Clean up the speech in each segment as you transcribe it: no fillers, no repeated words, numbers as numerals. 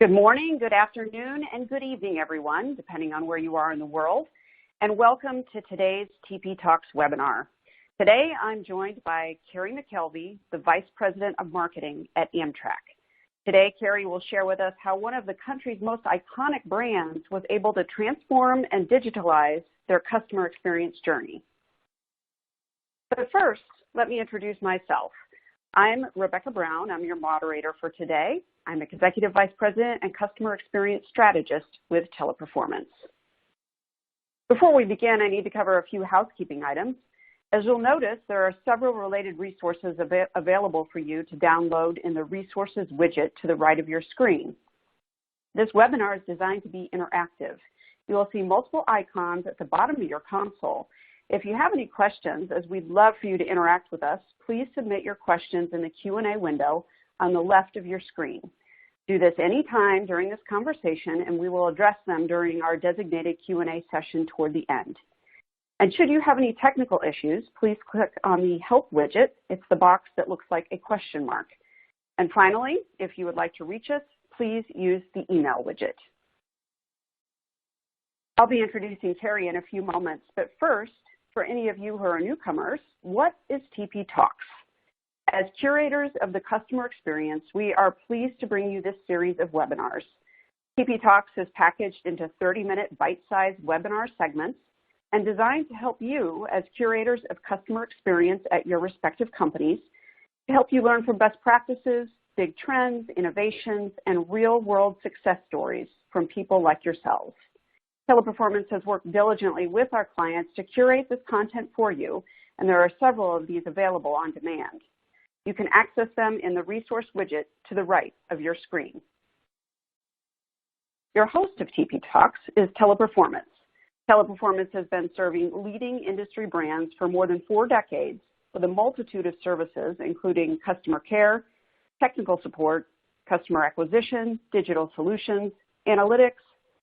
Good morning, good afternoon, and good evening, everyone, depending on where you are in the world, and welcome to today's TP Talks webinar. Today, I'm joined by Carrie McKelvey, the Vice President of Marketing at Amtrak. Today, Carrie will share with us how one of the country's most iconic brands was able to transform and digitalize their customer experience journey. But first, let me introduce myself. I'm Rebecca Brown. I'm your moderator for today. I'm Executive Vice President and Customer Experience Strategist with Teleperformance. Before we begin, I need to cover a few housekeeping items. As you'll notice, there are several related resources available for you to download in the Resources widget to the right of your screen. This webinar is designed to be interactive. You will see multiple icons at the bottom of your console. If you have any questions, as we'd love for you to interact with us, please submit your questions in the Q&A window on the left of your screen. Do this anytime during this conversation, and we will address them during our designated Q&A session toward the end. And should you have any technical issues, please click on the Help widget. It's the box that looks like a question mark. And finally, if you would like to reach us, please use the email widget. I'll be introducing Carrie in a few moments, but first, for any of you who are newcomers, what is TP Talks? As curators of the customer experience, we are pleased to bring you this series of webinars. TP Talks is packaged into 30-minute bite-sized webinar segments and designed to help you as curators of customer experience at your respective companies, to help you learn from best practices, big trends, innovations, and real-world success stories from people like yourselves. Teleperformance has worked diligently with our clients to curate this content for you, and there are several of these available on demand. You can access them in the Resource widget to the right of your screen. Your host of TP Talks is Teleperformance. Teleperformance has been serving leading industry brands for more than 4 decades with a multitude of services, including customer care, technical support, customer acquisition, digital solutions, analytics,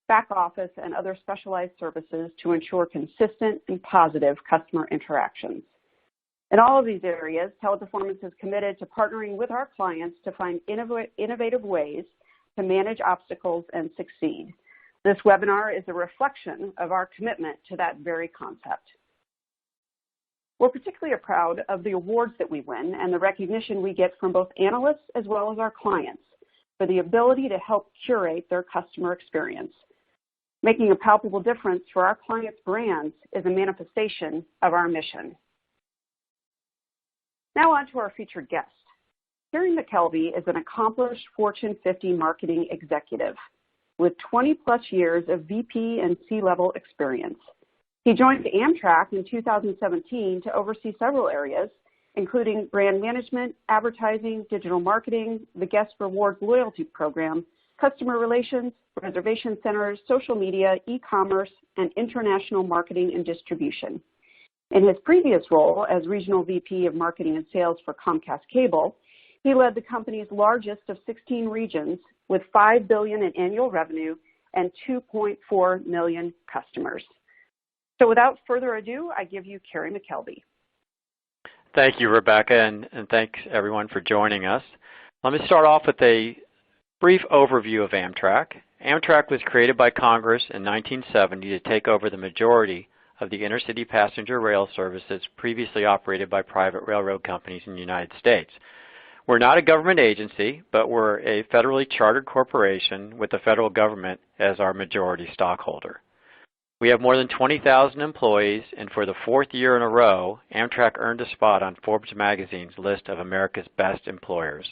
back office, and other specialized services to ensure consistent and positive customer interactions. In all of these areas, Teleperformance is committed to partnering with our clients to find innovative ways to manage obstacles and succeed. This webinar is a reflection of our commitment to that very concept. We're particularly proud of the awards that we win and the recognition we get from both analysts as well as our clients for the ability to help curate their customer experience. Making a palpable difference for our clients' brands is a manifestation of our mission. Now on to our featured guest. Carrie McKelvey is an accomplished Fortune 50 marketing executive with 20-plus years of VP and C-level experience. He joined Amtrak in 2017 to oversee several areas, including brand management, advertising, digital marketing, the Guest Rewards loyalty program, customer relations, reservation centers, social media, e-commerce, and international marketing and distribution. In his previous role as Regional VP of Marketing and Sales for Comcast Cable, he led the company's largest of 16 regions with $5 billion in annual revenue and 2.4 million customers. So without further ado, I give you Carrie McKelvey. Thank you, Rebecca, and thanks everyone for joining us. Let me start off with a brief overview of Amtrak. Amtrak was created by Congress in 1970 to take over the majority of the intercity passenger rail services previously operated by private railroad companies in the United States. We're not a government agency, but we're a federally chartered corporation with the federal government as our majority stockholder. We have more than 20,000 employees, and for the 4th year in a row, Amtrak earned a spot on Forbes magazine's list of America's best employers.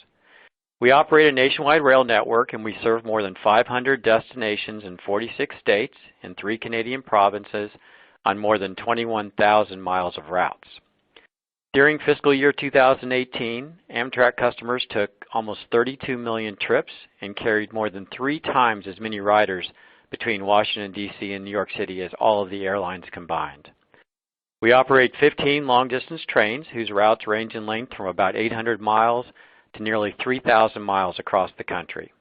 We operate a nationwide rail network, and we serve more than 500 destinations in 46 states and 3 Canadian provinces on more than 21,000 miles of routes. During fiscal year 2018, Amtrak customers took almost 32 million trips and carried more than 3 times as many riders between Washington, D.C. and New York City as all of the airlines combined. We operate 15 long-distance trains whose routes range in length from about 800 miles to nearly 3,000 miles across the country.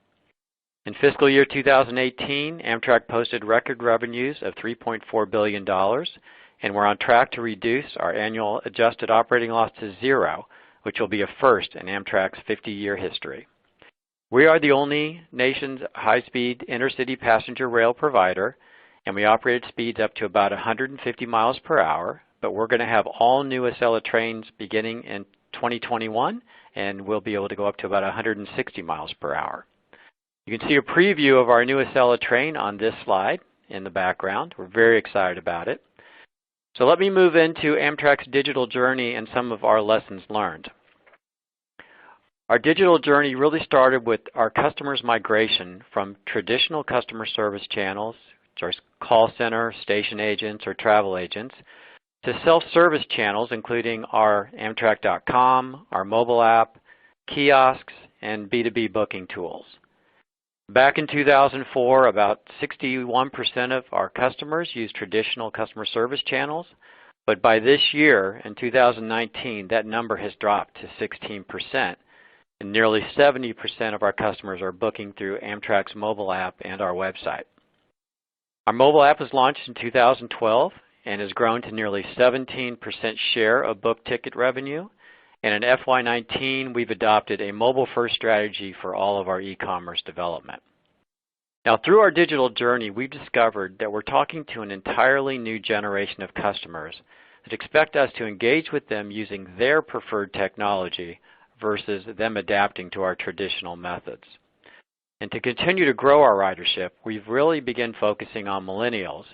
In fiscal year 2018, Amtrak posted record revenues of $3.4 billion, and we're on track to reduce our annual adjusted operating loss to 0, which will be a first in Amtrak's 50-year history. We are the only nation's high-speed intercity passenger rail provider, and we operate at speeds up to about 150 miles per hour, but we're going to have all new Acela trains beginning in 2021, and we'll be able to go up to about 160 miles per hour. You can see a preview of our new Acela train on this slide in the background. We're very excited about it. So let me move into Amtrak's digital journey and some of our lessons learned. Our digital journey really started with our customers' migration from traditional customer service channels, which are call center, station agents, or travel agents, to self-service channels including our Amtrak.com, our mobile app, kiosks, and B2B booking tools. Back in 2004, about 61% of our customers used traditional customer service channels, but by this year, in 2019, that number has dropped to 16%. And nearly 70% of our customers are booking through Amtrak's mobile app and our website. Our mobile app was launched in 2012 and has grown to nearly 17% share of book ticket revenue. And in FY19, we've adopted a mobile-first strategy for all of our e-commerce development. Now, through our digital journey, we've discovered that we're talking to an entirely new generation of customers that expect us to engage with them using their preferred technology versus them adapting to our traditional methods. And to continue to grow our ridership, we've really begun focusing on millennials,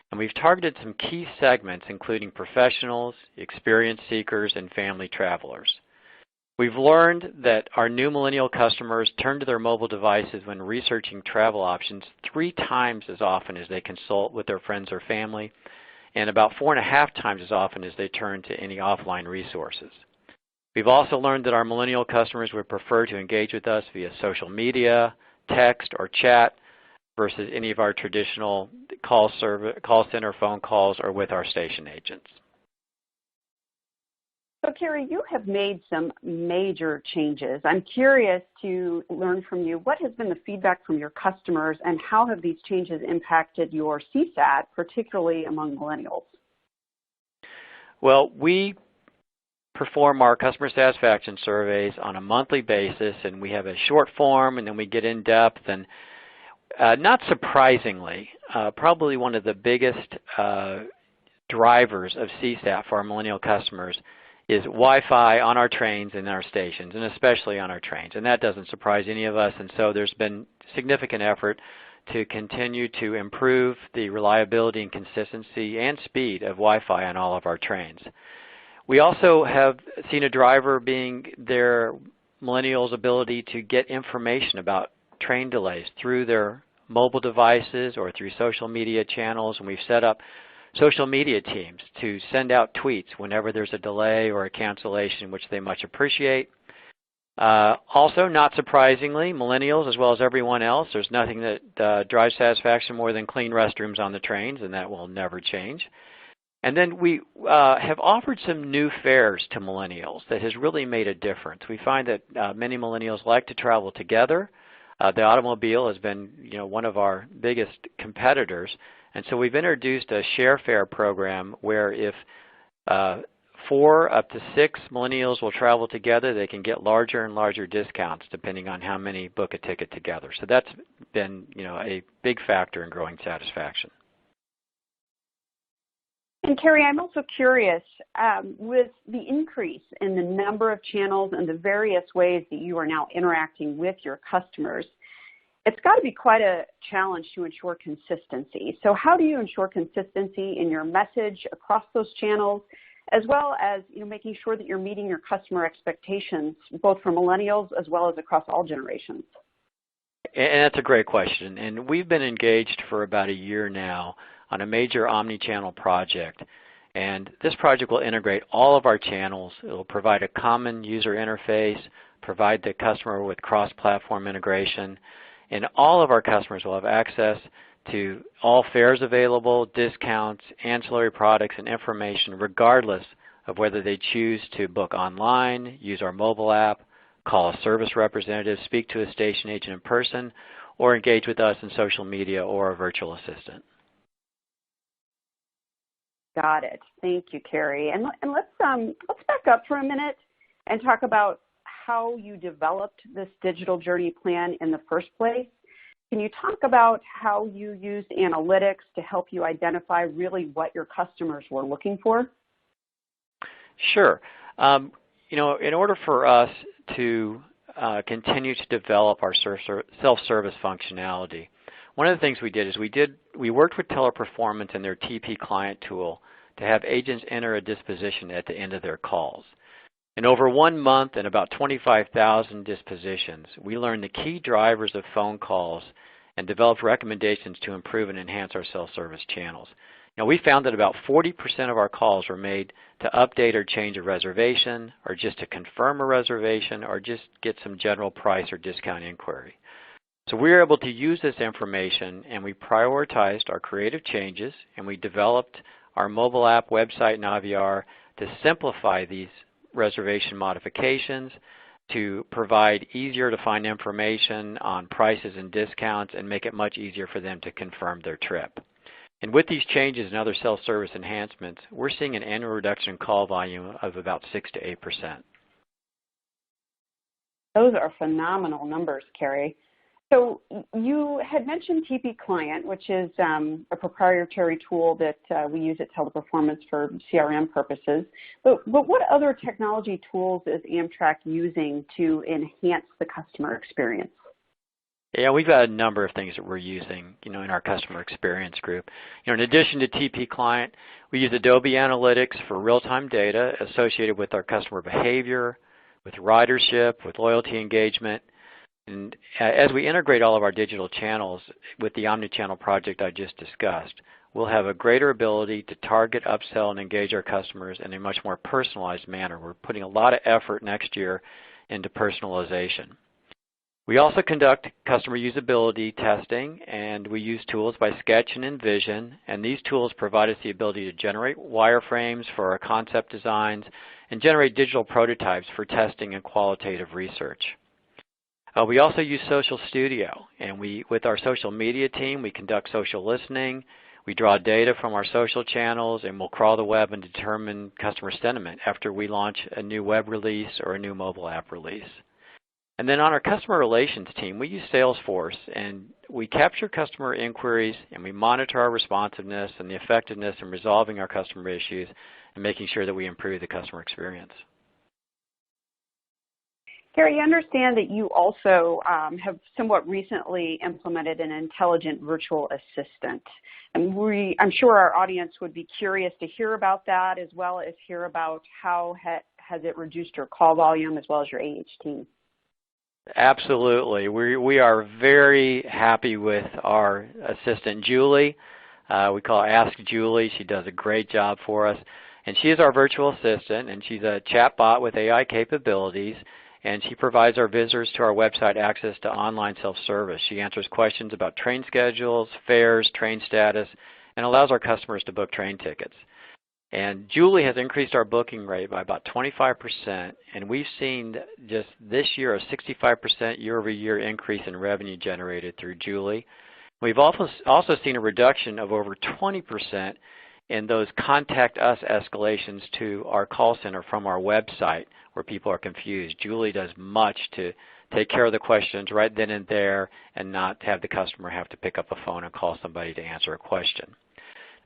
and we've targeted some key segments including professionals, experience seekers, and family travelers. We've learned that our new millennial customers turn to their mobile devices when researching travel options 3 times as often as they consult with their friends or family, and about 4.5 times as often as they turn to any offline resources. We've also learned that our millennial customers would prefer to engage with us via social media, text, or chat versus any of our traditional call center phone calls or with our station agents. So, Carrie, you have made some major changes. I'm curious to learn from you, what has been the feedback from your customers and how have these changes impacted your CSAT, particularly among millennials? Well, we perform our customer satisfaction surveys on a monthly basis, and we have a short form and then we get in depth. And not surprisingly, probably one of the biggest drivers of CSAT for our millennial customers is Wi-Fi on our trains and our stations, and especially on our trains. And that doesn't surprise any of us, and so there's been significant effort to continue to improve the reliability and consistency and speed of Wi-Fi on all of our trains. We also have seen a driver being their millennials' ability to get information about train delays through their mobile devices or through social media channels, and we've set up social media teams to send out tweets whenever there's a delay or a cancellation, which they much appreciate. Also, not surprisingly, millennials as well as everyone else, there's nothing that drives satisfaction more than clean restrooms on the trains, and that will never change. And then we have offered some new fares to millennials that has really made a difference. We find that many millennials like to travel together. The automobile has been, one of our biggest competitors, and so we've introduced a share fare program where if 4 up to 6 millennials will travel together, they can get larger and larger discounts depending on how many book a ticket together. So that's been, a big factor in growing satisfaction. And Carrie, I'm also curious, with the increase in the number of channels and the various ways that you are now interacting with your customers, it's got to be quite a challenge to ensure consistency. So how do you ensure consistency in your message across those channels, as well as making sure that you're meeting your customer expectations, both for millennials as well as across all generations? And that's a great question. And we've been engaged for about a year now on a major omni-channel project. And this project will integrate all of our channels. It will provide a common user interface, provide the customer with cross-platform integration, and all of our customers will have access to all fares available, discounts, ancillary products, and information regardless of whether they choose to book online, use our mobile app, call a service representative, speak to a station agent in person, or engage with us in social media or a virtual assistant. Got it. Thank you, Carrie. And let's back up for a minute and talk about how you developed this digital journey plan in the first place. Can you talk about how you used analytics to help you identify really what your customers were looking for? Sure. In order for us to continue to develop our self-service functionality, one of the things we did is we worked with Teleperformance and their TP client tool to have agents enter a disposition at the end of their calls. In over 1 month and about 25,000 dispositions, we learned the key drivers of phone calls and developed recommendations to improve and enhance our self-service channels. Now, we found that about 40% of our calls were made to update or change a reservation, or just to confirm a reservation, or just get some general price or discount inquiry. So we were able to use this information, and we prioritized our creative changes, and we developed our mobile app, website, and IVR to simplify these reservation modifications, to provide easier to find information on prices and discounts, and make it much easier for them to confirm their trip. And with these changes and other self-service enhancements, we're seeing an annual reduction in call volume of about 6 to 8%. Those are phenomenal numbers, Carrie. So you had mentioned TP Client, which is a proprietary tool that we use at Teleperformance for CRM purposes. But what other technology tools is Amtrak using to enhance the customer experience? Yeah, we've got a number of things that we're using, in our customer experience group. In addition to TP Client, we use Adobe Analytics for real-time data associated with our customer behavior, with ridership, with loyalty engagement. And as we integrate all of our digital channels with the omnichannel project I just discussed, we'll have a greater ability to target, upsell, and engage our customers in a much more personalized manner. We're putting a lot of effort next year into personalization. We also conduct customer usability testing, and we use tools by Sketch and Envision, and these tools provide us the ability to generate wireframes for our concept designs and generate digital prototypes for testing and qualitative research. We also use Social Studio, and with our social media team, we conduct social listening. We draw data from our social channels, and we'll crawl the web and determine customer sentiment after we launch a new web release or a new mobile app release. And then on our customer relations team, we use Salesforce, and we capture customer inquiries, and we monitor our responsiveness and the effectiveness in resolving our customer issues and making sure that we improve the customer experience. Carrie, I understand that you also have somewhat recently implemented an intelligent virtual assistant. And I'm sure our audience would be curious to hear about that, as well as hear about how has it reduced your call volume as well as your AHT. Absolutely. We are very happy with our assistant, Julie. We call her Ask Julie. She does a great job for us. And she is our virtual assistant, and she's a chat bot with AI capabilities, and she provides our visitors to our website access to online self-service. She answers questions about train schedules, fares, train status, and allows our customers to book train tickets. And Julie has increased our booking rate by about 25%, and we've seen just this year a 65% year-over-year increase in revenue generated through Julie. We've also seen a reduction of over 20% in those contact us escalations to our call center from our website where people are confused. Julie does much to take care of the questions right then and there and not have the customer have to pick up a phone and call somebody to answer a question.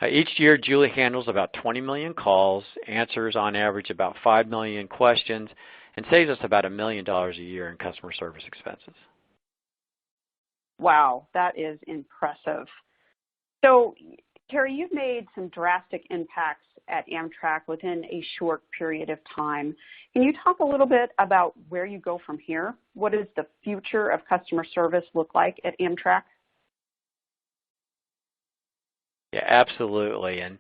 Each year, Julie handles about 20 million calls, answers on average about 5 million questions, and saves us about $1 million a year in customer service expenses. Wow, that is impressive. So, Terry, you've made some drastic impacts at Amtrak within a short period of time. Can you talk a little bit about where you go from here? What does the future of customer service look like at Amtrak? Yeah, absolutely. And,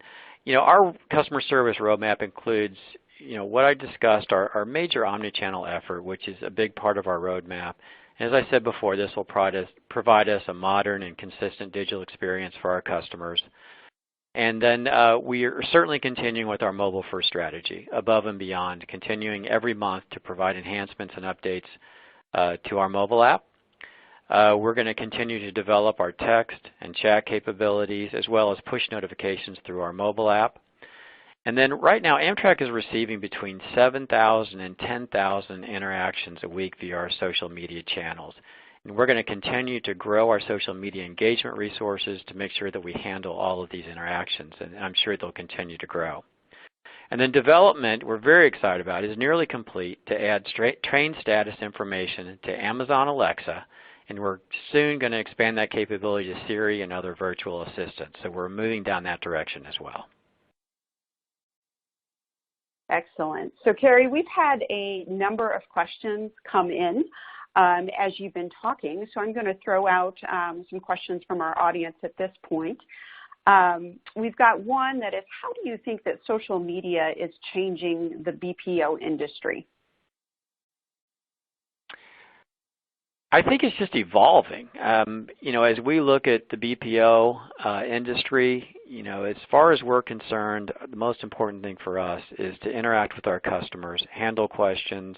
our customer service roadmap includes, what I discussed, our major omnichannel effort, which is a big part of our roadmap. As I said before, this will provide us a modern and consistent digital experience for our customers. And then we are certainly continuing with our mobile-first strategy, above and beyond, continuing every month to provide enhancements and updates to our mobile app. We're going to continue to develop our text and chat capabilities as well as push notifications through our mobile app. And then right now, Amtrak is receiving between 7,000 and 10,000 interactions a week via our social media channels. And we're going to continue to grow our social media engagement resources to make sure that we handle all of these interactions, and I'm sure they'll continue to grow. And then development, we're very excited about, is nearly complete to add train status information to Amazon Alexa, and we're soon going to expand that capability to Siri and other virtual assistants. So we're moving down that direction as well. Excellent. So Carrie, we've had a number of questions come in as you've been talking, so I'm going to throw out some questions from our audience at this point. We've got one that is, how do you think that social media is changing the BPO industry? I think it's just evolving. As we look at the BPO industry, as far as we're concerned, the most important thing for us is to interact with our customers, handle questions,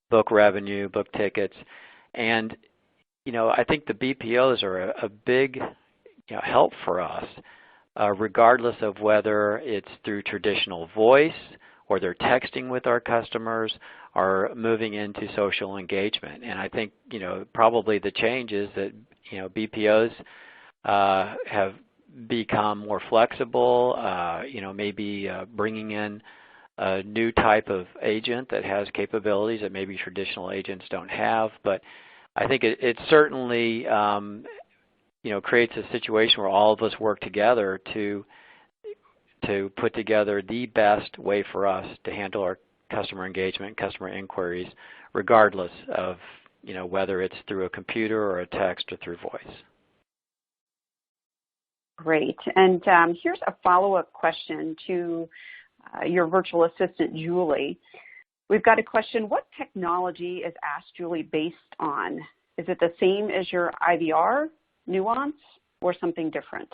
book revenue, book tickets, and I think the BPOs are a big help for us, regardless of whether it's through traditional voice or they're texting with our customers or moving into social engagement. And I think probably the change is that BPOs have become more flexible, maybe bringing in a new type of agent that has capabilities that maybe traditional agents don't have. But I think it certainly creates a situation where all of us work together to put together the best way for us to handle our customer engagement, customer inquiries, regardless of whether it's through a computer or a text or through voice. Great. And here's a follow-up question to your virtual assistant, Julie. We've got a question: what technology is Ask Julie based on? Is it the same as your IVR, Nuance, or something different?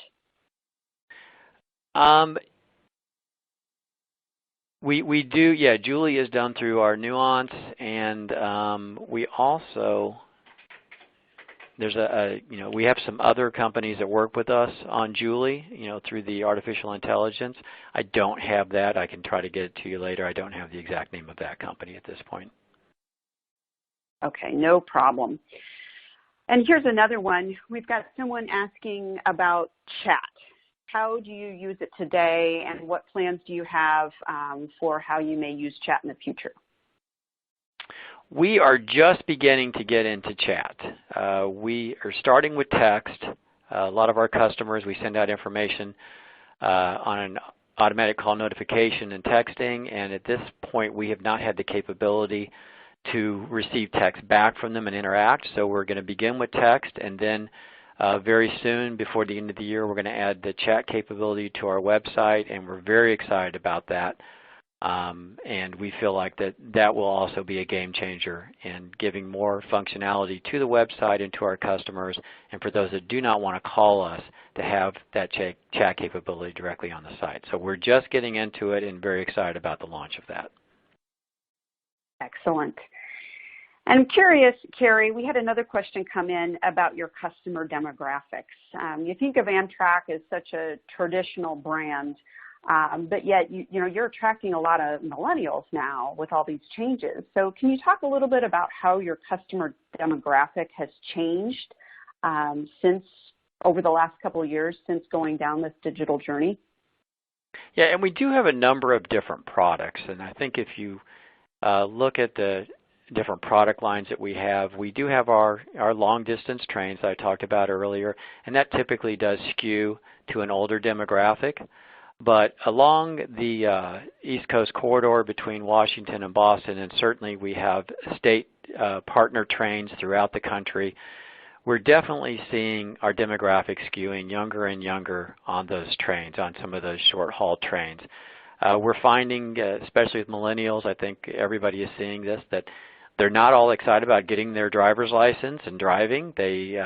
We do, yeah, Julie is done through our Nuance, and we also, we have some other companies that work with us on Julie, through the artificial intelligence. I don't have that. I can try to get it to you later. I don't have the exact name of that company at this point. Okay, no problem. And here's another one. We've got someone asking about chat. How do you use it today, and what plans do you have for how you may use chat in the future? We are just beginning to get into chat. We are starting with text. A lot of our customers, we send out information on an automatic call notification and texting, and at this point we have not had the capability to receive text back from them and interact. So we're going to begin with text, and then very soon, before the end of the year, we're going to add the chat capability to our website, and we're very excited about that. And we feel like that will also be a game changer in giving more functionality to the website and to our customers, and for those that do not want to call us, to have that chat capability directly on the site. So we're just getting into it and very excited about the launch of that. Excellent. I'm curious, Carrie, we had another question come in about your customer demographics. You think of Amtrak as such a traditional brand, but yet you're attracting a lot of millennials now with all these changes. So can you talk a little bit about how your customer demographic has changed since over the last couple of years since going down this digital journey? Yeah, and we do have a number of different products, and I think if you look at the different product lines that we do have our long-distance trains that I talked about earlier, and that typically does skew to an older demographic. But along the East Coast corridor between Washington and Boston, and certainly we have state partner trains throughout the country, we're definitely seeing our demographic skewing younger and younger on those trains, on some of those short-haul trains. We're finding, especially with millennials, I think everybody is seeing this, that they're not all excited about getting their driver's license and driving. They've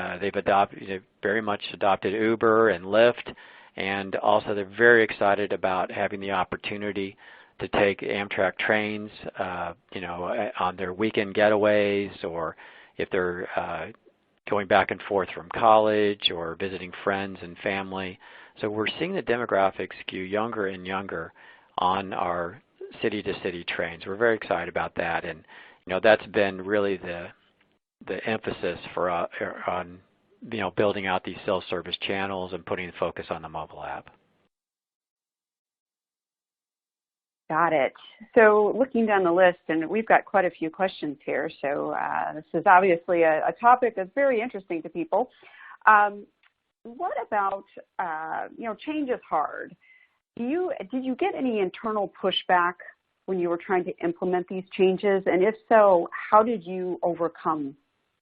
very much adopted Uber and Lyft, and also they're very excited about having the opportunity to take Amtrak trains, on their weekend getaways, or if they're going back and forth from college or visiting friends and family. So we're seeing the demographics skew younger and younger on our city-to-city trains. We're very excited about that, and that's been really the emphasis for on building out these self-service channels and putting the focus on the mobile app. Got it. So looking down the list, and we've got quite a few questions here, so this is obviously a topic that's very interesting to people. What about, change is hard. Did you get any internal pushback when you were trying to implement these changes? And if so, how did you overcome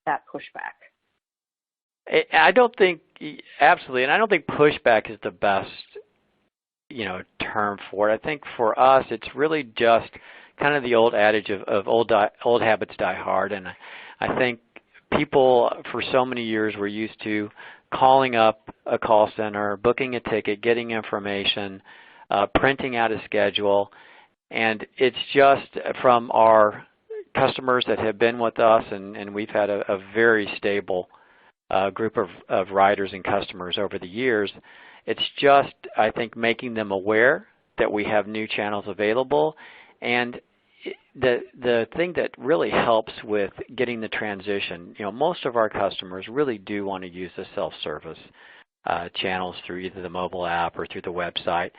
that pushback? I don't think, absolutely, and I don't think pushback is the best term for it. I think for us, it's really just kind of the old adage of old habits die hard, and I think people for so many years were used to calling up a call center, booking a ticket, getting information, printing out a schedule, and it's just from our customers that have been with us, and we've had a very stable group of riders and customers over the years. It's just, I think, making them aware that we have new channels available, and the thing that really helps with getting the transition, most of our customers really do want to use the self-service channels through either the mobile app or through the website,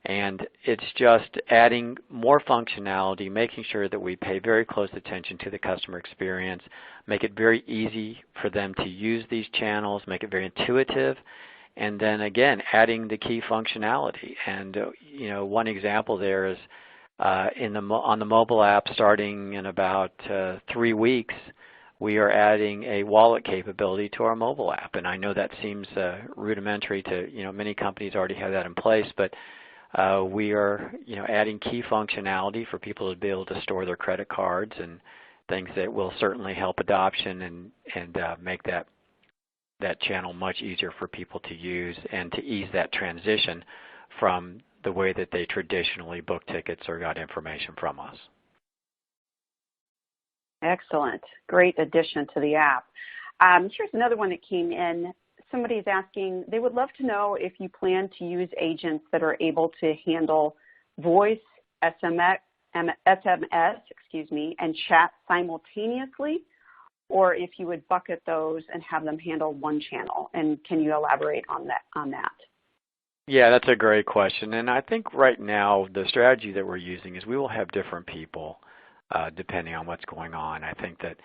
and it's just adding more functionality, making sure that we pay very close attention to the customer experience, make it very easy for them to use these channels, make it very intuitive, and then again, adding the key functionality. And one example there is on the mobile app, starting in about 3 weeks, we are adding a wallet capability to our mobile app. And I know that seems rudimentary to many companies already have that in place, but we are adding key functionality for people to be able to store their credit cards and things that will certainly help adoption and make that channel much easier for people to use and to ease that transition from the way that they traditionally book tickets or got information from us. Excellent. Great addition to the app. Here's another one that came in. Somebody's asking, they would love to know if you plan to use agents that are able to handle voice, SMS, and chat simultaneously, or if you would bucket those and have them handle one channel. And can you elaborate on that? Yeah, that's a great question. And I think right now the strategy that we're using is we will have different people depending on what's going on. I think that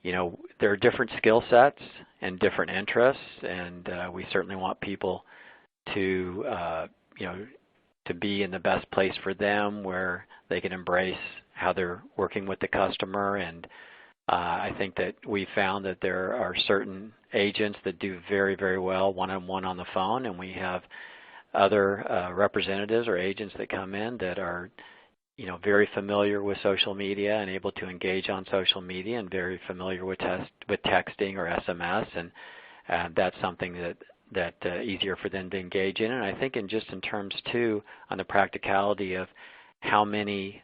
there are different skill sets and different interests, and we certainly want people to to be in the best place for them where they can embrace how they're working with the customer. And I think that we found that there are certain agents that do very, very well one-on-one on the phone, and we have other representatives or agents that come in that are very familiar with social media and able to engage on social media and very familiar with texting or SMS, and that's something that easier for them to engage in. And I think in terms too on the practicality of how many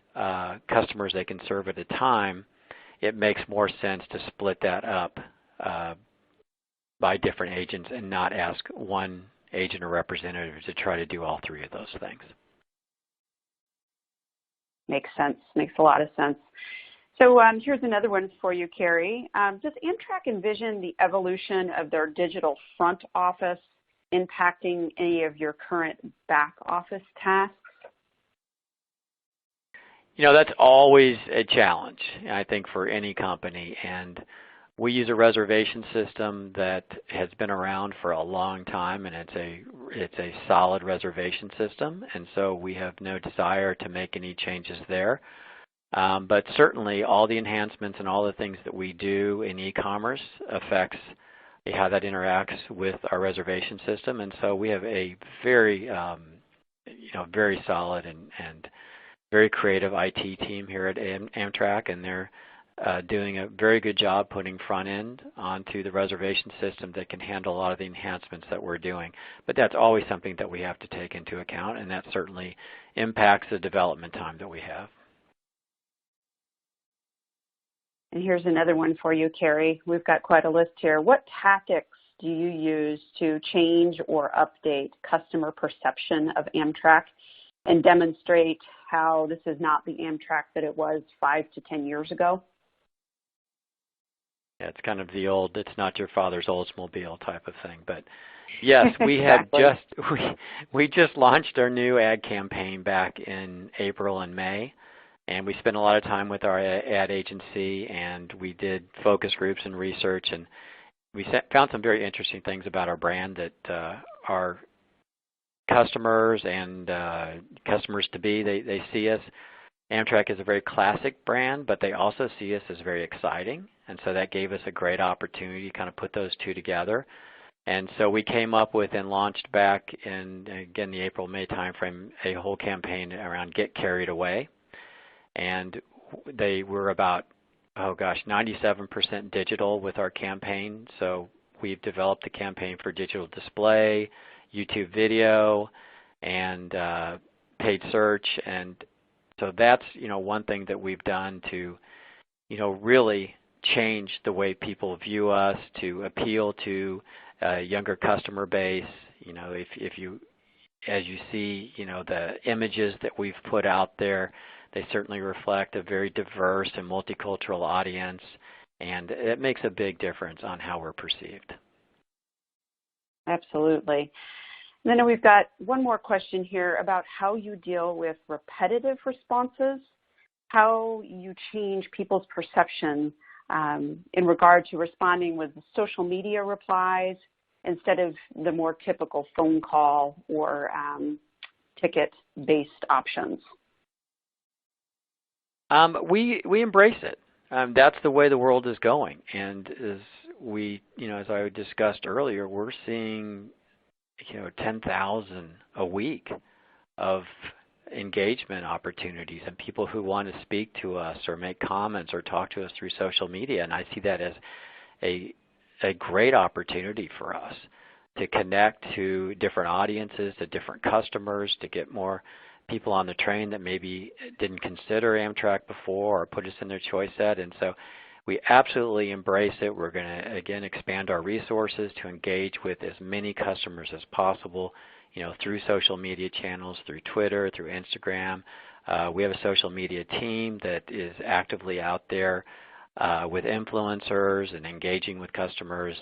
customers they can serve at a time, it makes more sense to split that up by different agents and not ask one agent or representative to try to do all three of those things. Makes sense. Makes a lot of sense. So here's another one for you, Carrie. Does Amtrak envision the evolution of their digital front office impacting any of your current back office tasks? That's always a challenge, I think, for any company. And we use a reservation system that has been around for a long time, and it's a solid reservation system. And so we have no desire to make any changes there. But certainly all the enhancements and all the things that we do in e-commerce affects how that interacts with our reservation system. And so we have a very, very solid and very creative IT team here at Amtrak, and they're doing a very good job putting front end onto the reservation system that can handle a lot of the enhancements that we're doing. But that's always something that we have to take into account, and that certainly impacts the development time that we have. And here's another one for you, Carrie. We've got quite a list here. What tactics do you use to change or update customer perception of Amtrak? and demonstrate how this is not the Amtrak that it was 5 to 10 years ago? Yeah, it's kind of the old, it's not your father's Oldsmobile type of thing. But yes, we Exactly. have we just launched our new ad campaign back in April and May, and we spent a lot of time with our ad agency, and we did focus groups and research, and we found some very interesting things about our brand that our customers and customers to be, they see us. Amtrak is a very classic brand, but they also see us as very exciting, and so that gave us a great opportunity to kind of put those two together. And so we came up with and launched back in, again, the April-May timeframe, a whole campaign around Get Carried Away. And they were about, 97% digital with our campaign. So we've developed a campaign for digital display, YouTube video, and paid search. And so that's, one thing that we've done to, really change the way people view us, to appeal to a younger customer base. If you, as you see, the images that we've put out there, they certainly reflect a very diverse and multicultural audience, and it makes a big difference on how we're perceived. Absolutely. And then we've got one more question here about how you deal with repetitive responses, how you change people's perception in regard to responding with social media replies instead of the more typical phone call or ticket-based options. We embrace it. That's the way the world is going, and as I discussed earlier, we're seeing 10,000 a week of engagement opportunities and people who want to speak to us or make comments or talk to us through social media, and I see that as a great opportunity for us to connect to different audiences, to different customers, to get more people on the train that maybe didn't consider Amtrak before or put us in their choice set. And so we absolutely embrace it. We're going to, again, expand our resources to engage with as many customers as possible, through social media channels, through Twitter, through Instagram. We have a social media team that is actively out there with influencers and engaging with customers,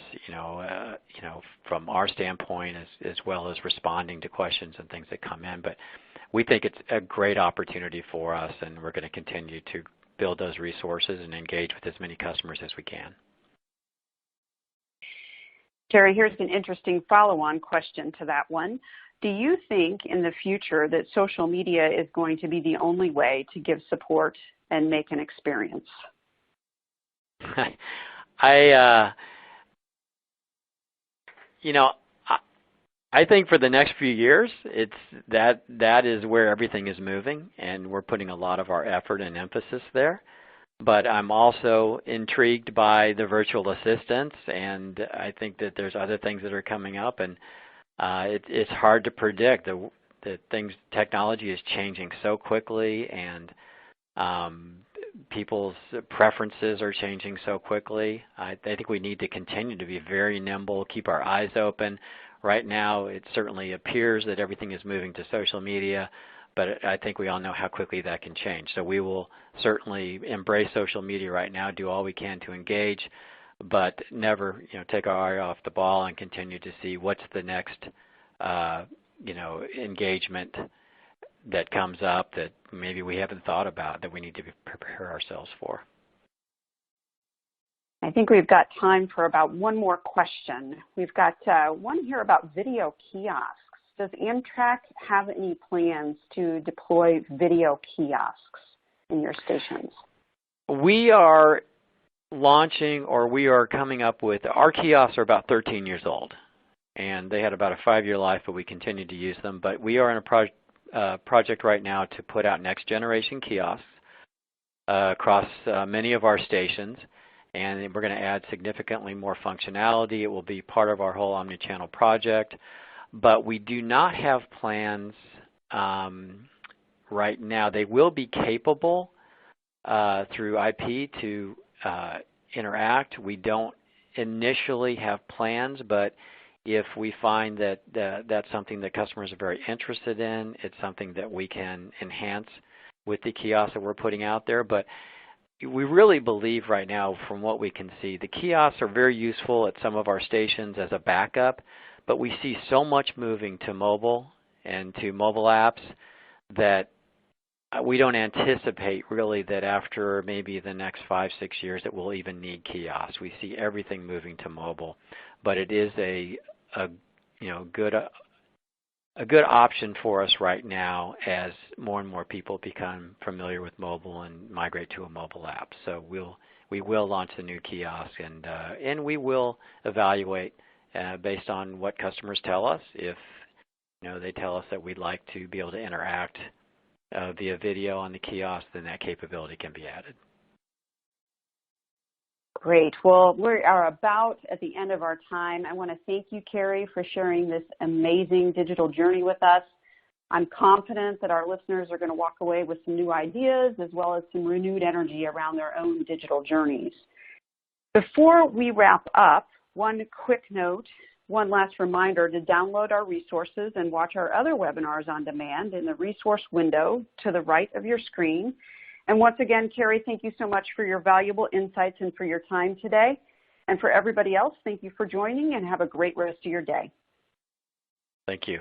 from our standpoint, as well as responding to questions and things that come in. But we think it's a great opportunity for us, and we're going to continue to build those resources and engage with as many customers as we can. Terry, here's an interesting follow-on question to that one. Do you think in the future that social media is going to be the only way to give support and make an experience? I think for the next few years, that is where everything is moving, and we're putting a lot of our effort and emphasis there. But I'm also intrigued by the virtual assistants, and I think that there's other things that are coming up, and it's hard to predict. Technology is changing so quickly, and people's preferences are changing so quickly. I think we need to continue to be very nimble, keep our eyes open. Right now, it certainly appears that everything is moving to social media, but I think we all know how quickly that can change. So we will certainly embrace social media right now, do all we can to engage, but never, take our eye off the ball and continue to see what's the next, engagement that comes up that maybe we haven't thought about that we need to prepare ourselves for. I think we've got time for about one more question. We've got one here about video kiosks. Does Amtrak have any plans to deploy video kiosks in your stations? We are launching, or we are coming up with, our kiosks are about 13 years old, and they had about a 5-year life, but we continue to use them. But we are in a project right now to put out next generation kiosks across many of our stations, and we're going to add significantly more functionality. It will be part of our whole omnichannel project, but we do not have plans right now. They will be capable through IP to interact. We don't initially have plans, but If we find that that's something that customers are very interested in, it's something that we can enhance with the kiosks that we're putting out there. But we really believe right now, from what we can see, the kiosks are very useful at some of our stations as a backup, but we see so much moving to mobile and to mobile apps that we don't anticipate really that after maybe the next 5-6 years that we'll even need kiosks. We see everything moving to mobile, but it is a good option for us right now as more and more people become familiar with mobile and migrate to a mobile app. So we will launch the new kiosk, and we will evaluate based on what customers tell us. If they tell us that we'd like to be able to interact via video on the kiosk, then that capability can be added. Great. Well, we are about at the end of our time. I want to thank you, Carrie, for sharing this amazing digital journey with us. I'm confident that our listeners are going to walk away with some new ideas as well as some renewed energy around their own digital journeys. Before we wrap up, one quick note, one last reminder to download our resources and watch our other webinars on demand in the resource window to the right of your screen. And once again, Carrie, thank you so much for your valuable insights and for your time today. And for everybody else, thank you for joining and have a great rest of your day. Thank you.